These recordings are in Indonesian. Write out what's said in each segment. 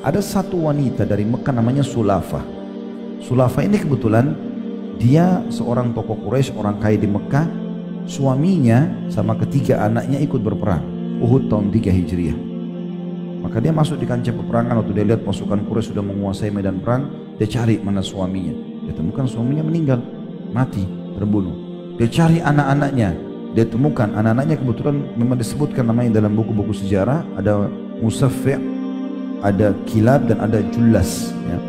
ada satu wanita dari Mekah namanya Sulafah. Sulafah ini kebetulan dia seorang tokoh Quraisy, orang kaya di Mekah. Suaminya sama ketiga anaknya ikut berperang Uhud tahun 3 Hijriah. Maka dia masuk di kancah peperangan. Waktu dia lihat pasukan Quraisy sudah menguasai medan perang, dia cari mana suaminya. Dia temukan suaminya meninggal, mati, terbunuh. Dia cari anak-anaknya, dia temukan anak-anaknya kebetulan memang disebutkan namanya dalam buku-buku sejarah. Ada Musaffi', ada Kilab, dan ada Jullas ya.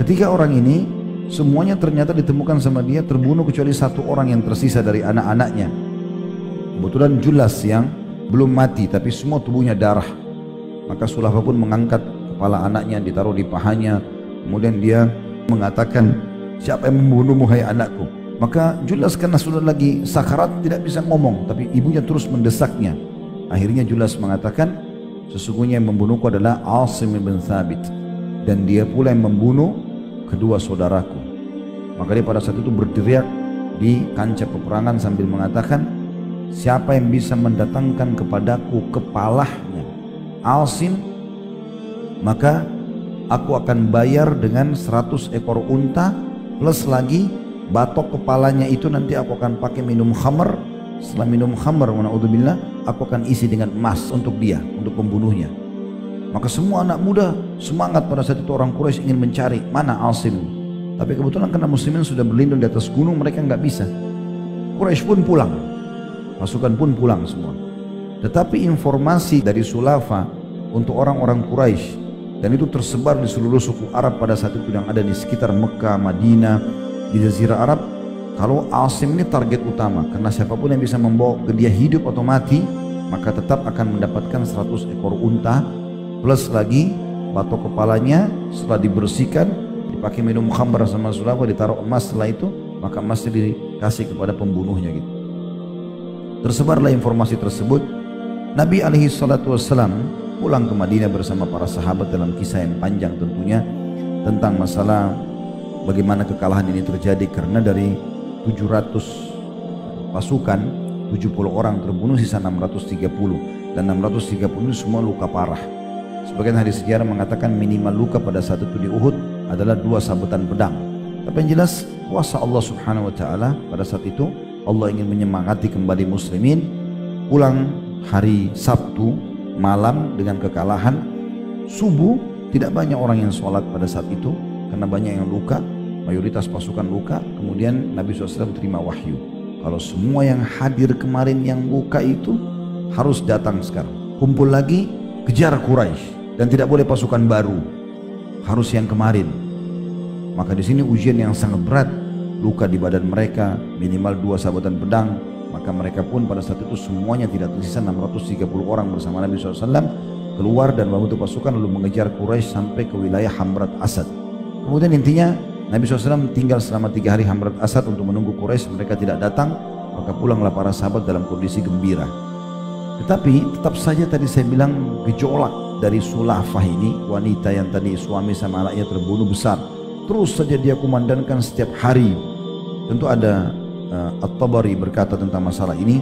Ketiga orang ini semuanya ternyata ditemukan sama dia terbunuh kecuali satu orang yang tersisa dari anak-anaknya. Kebetulan Jullas yang belum mati tapi semua tubuhnya darah. Maka Sulafah pun mengangkat kepala anaknya, ditaruh di pahanya. Kemudian dia mengatakan, siapa yang membunuhmu hai anakku? Maka Jullas karena sudah lagi sakarat tidak bisa ngomong, tapi ibunya terus mendesaknya. Akhirnya Jullas mengatakan, sesungguhnya yang membunuhku adalah Asim bin Thabit, dan dia pula yang membunuh kedua saudaraku. Maka dia pada saat itu berteriak di kancah peperangan sambil mengatakan, siapa yang bisa mendatangkan kepadaku kepalanya Asim, maka aku akan bayar dengan 100 ekor unta plus lagi batok kepalanya itu nanti aku akan pakai minum khamr. Setelah minum khamr, na'udzubillah, aku akan isi dengan emas untuk dia, untuk pembunuhnya. Maka semua anak muda semangat pada saat itu. Orang Quraisy ingin mencari mana Asim, tapi kebetulan karena muslimin sudah berlindung di atas gunung, mereka nggak bisa. Quraisy pun pulang, pasukan pun pulang semua. Tetapi informasi dari Sulafah untuk orang-orang Quraisy, dan itu tersebar di seluruh suku Arab pada saat itu yang ada di sekitar Mekah, Madinah, di Jazirah Arab, kalau Asim ini target utama, karena siapapun yang bisa membawa ke dia hidup atau mati, maka tetap akan mendapatkan 100 ekor unta plus lagi batok kepalanya. Setelah dibersihkan, dipakai minum khamr sama Sulafah, ditaruh emas. Setelah itu maka emasnya dikasih kepada pembunuhnya gitu. Tersebarlah informasi tersebut. Nabi SAW pulang ke Madinah bersama para sahabat dalam kisah yang panjang tentunya tentang masalah bagaimana kekalahan ini terjadi, karena dari 700 pasukan 70 orang terbunuh, sisa 630, dan 630 ini semua luka parah. Sebagian hadis sejarah mengatakan minimal luka pada saat itu di Uhud adalah 2 sabetan pedang. Tapi yang jelas kuasa Allah Subhanahu wa taala pada saat itu, Allah ingin menyemangati kembali muslimin. Pulang hari Sabtu malam dengan kekalahan. Subuh tidak banyak orang yang sholat pada saat itu karena banyak yang luka, mayoritas pasukan luka. Kemudian Nabi SAW terima wahyu, kalau semua yang hadir kemarin yang luka itu harus datang sekarang, kumpul lagi, kejar Quraisy, dan tidak boleh pasukan baru, harus yang kemarin. Maka di sini ujian yang sangat berat, luka di badan mereka minimal 2 sabetan pedang. Maka mereka pun pada saat itu semuanya tidak tersisa, 630 orang bersama Nabi SAW keluar dan membentuk pasukan lalu mengejar Quraisy sampai ke wilayah Hamrat Asad. Kemudian intinya Nabi SAW tinggal selama 3 hari Hamrat Asad untuk menunggu Quraisy. Mereka tidak datang, maka pulanglah para sahabat dalam kondisi gembira. Tetapi tetap saja tadi saya bilang gejolak dari Sulafah ini, wanita yang tadi suami sama anaknya terbunuh besar. Terus saja dia kumandangkan setiap hari. Tentu ada At-Tabari berkata tentang masalah ini,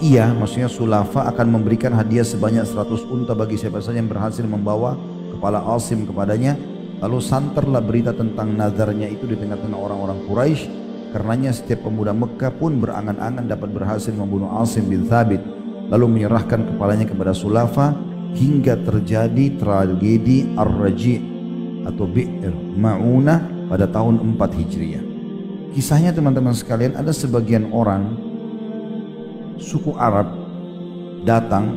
iya, maksudnya Sulafah akan memberikan hadiah sebanyak 100 unta bagi siapa saja yang berhasil membawa kepala Asim kepadanya. Lalu santerlah berita tentang nazarnya itu di tengah-tengah orang-orang Quraisy. Karenanya setiap pemuda Mekah pun berangan-angan dapat berhasil membunuh Asim bin Thabit, lalu menyerahkan kepalanya kepada Sulafah, hingga terjadi tragedi Ar-Raji' atau Bi'r Ma'unah pada tahun 4 Hijriah. Kisahnya teman-teman sekalian, ada sebagian orang suku Arab datang,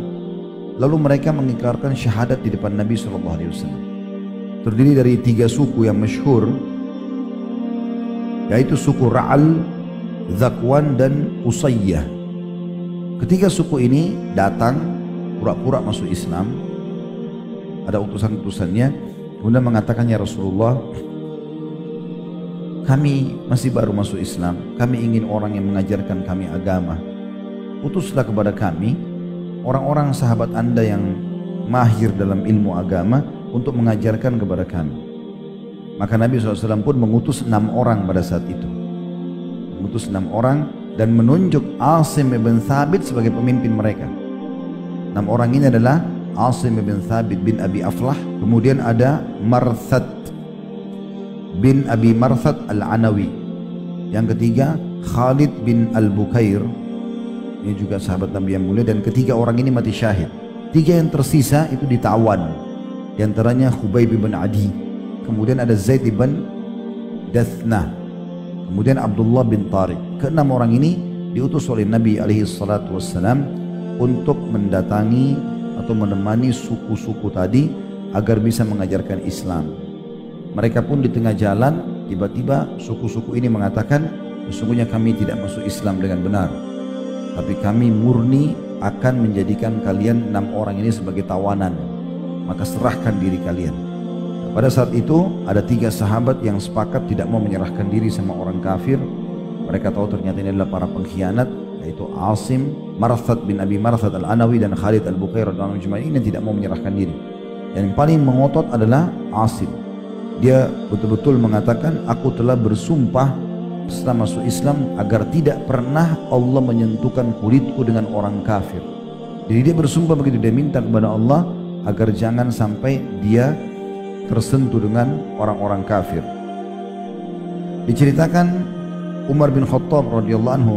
lalu mereka mengikrarkan syahadat di depan Nabi SAW. Terdiri dari 3 suku yang masyhur, yaitu suku Ra'al, Zakwan, dan Usayyah. Ketiga suku ini datang pura-pura masuk Islam. Ada utusan-utusannya, kemudian mengatakan, ya Rasulullah, kami masih baru masuk Islam, kami ingin orang yang mengajarkan kami agama. Utuslah kepada kami orang-orang sahabat Anda yang mahir dalam ilmu agama untuk mengajarkan kepada kami. Maka Nabi SAW pun mengutus 6 orang pada saat itu. Mengutus 6 orang dan menunjuk Asim bin Thabit sebagai pemimpin mereka. 6 orang ini adalah Asim bin Thabit bin Abi Aflah. Kemudian ada Marthad bin Abi Marthad Al-Anawi. Yang ketiga Khalid bin Al-Bukair, ini juga sahabat Nabi yang mulia. Dan ketiga orang ini mati syahid. Tiga yang tersisa itu ditawan, di antaranya Khubayb bin Adi, kemudian ada Zaid bin Dathna, kemudian Abdullah bin Tariq. Keenam orang ini diutus oleh Nabi SAW untuk mendatangi atau menemani suku-suku tadi agar bisa mengajarkan Islam. Mereka pun di tengah jalan tiba-tiba suku-suku ini mengatakan, sesungguhnya kami tidak masuk Islam dengan benar, tapi kami murni akan menjadikan kalian 6 orang ini sebagai tawanan, maka serahkan diri kalian. Pada saat itu ada 3 sahabat yang sepakat tidak mau menyerahkan diri sama orang kafir. Mereka tahu ternyata ini adalah para pengkhianat, yaitu Asim, Marthad bin Abi Marthad Al-Anawi dan Khalid Al-Bukair radhiyallahu anhum ini tidak mau menyerahkan diri. Yang paling mengotot adalah Asim. Dia betul-betul mengatakan, aku telah bersumpah setelah masuk Islam agar tidak pernah Allah menyentuhkan kulitku dengan orang kafir. Jadi dia bersumpah begitu, dia minta kepada Allah agar jangan sampai dia tersentuh dengan orang-orang kafir. Diceritakan Umar bin Khattab radhiyallahu anhu,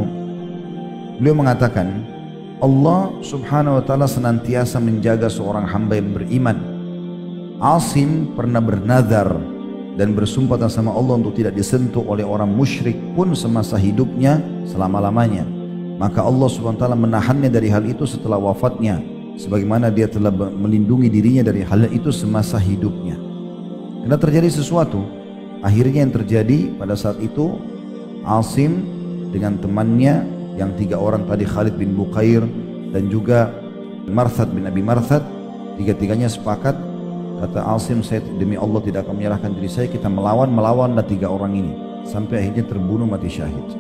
beliau mengatakan, Allah subhanahu wa ta'ala senantiasa menjaga seorang hamba yang beriman. Asim pernah bernazar dan bersumpah atas nama Allah untuk tidak disentuh oleh orang musyrik pun semasa hidupnya selama-lamanya. Maka Allah subhanahu wa ta'ala menahannya dari hal itu setelah wafatnya, sebagaimana dia telah melindungi dirinya dari hal itu semasa hidupnya. Karena terjadi sesuatu, akhirnya yang terjadi pada saat itu, Asim dengan temannya yang 3 orang tadi, Khalid bin Bukair dan juga Marthad bin Abi Marthad, tiga-tiganya sepakat. Kata Asim, saya demi Allah tidak akan menyerahkan diri saya, kita melawanlah 3 orang ini sampai akhirnya terbunuh mati syahid.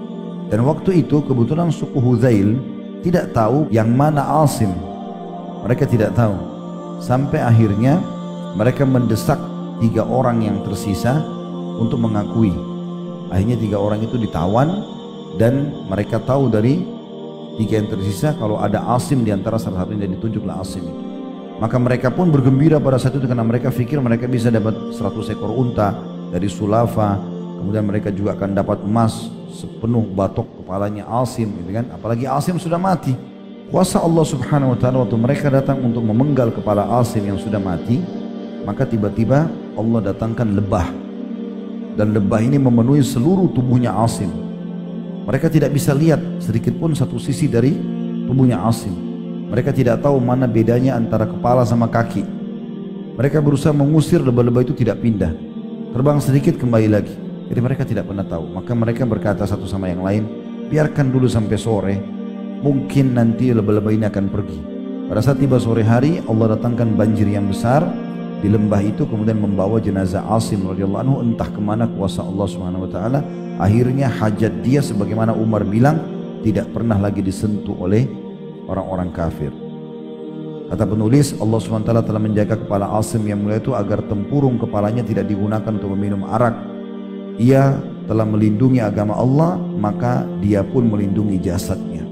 Dan waktu itu kebetulan suku Hudzail tidak tahu yang mana Asim, mereka tidak tahu, sampai akhirnya mereka mendesak 3 orang yang tersisa untuk mengakui. Akhirnya 3 orang itu ditawan dan mereka tahu dari 3 yang tersisa kalau ada Asim di antara salah satunya, dan ditunjuklah Asim itu. Maka mereka pun bergembira pada saat itu karena mereka pikir mereka bisa dapat 100 ekor unta dari Sulafa, kemudian mereka juga akan dapat emas sepenuh batok kepalanya Asim, gitu kan? Apalagi Asim sudah mati. Kuasa Allah subhanahu wa ta'ala waktu mereka datang untuk memenggal kepala Asim yang sudah mati, maka tiba-tiba Allah datangkan lebah, dan lebah ini memenuhi seluruh tubuhnya Asim. Mereka tidak bisa lihat sedikit pun satu sisi dari tubuhnya Asim. Mereka tidak tahu mana bedanya antara kepala sama kaki. Mereka berusaha mengusir lebah-lebah itu, tidak pindah. Terbang sedikit kembali lagi. Jadi mereka tidak pernah tahu. Maka mereka berkata satu sama yang lain, biarkan dulu sampai sore, mungkin nanti lebah-lebah ini akan pergi. Pada saat tiba sore hari, Allah datangkan banjir yang besar di lembah itu, kemudian membawa jenazah Asim radhiyallahu anhu entah kemana kuasa Allah subhanahu wa ta'ala. Akhirnya hajat dia sebagaimana Umar bilang tidak pernah lagi disentuh oleh orang-orang kafir. Kata penulis, Allah SWT telah menjaga kepala Asim yang mulia itu agar tempurung kepalanya tidak digunakan untuk meminum arak. Ia telah melindungi agama Allah, maka dia pun melindungi jasadnya.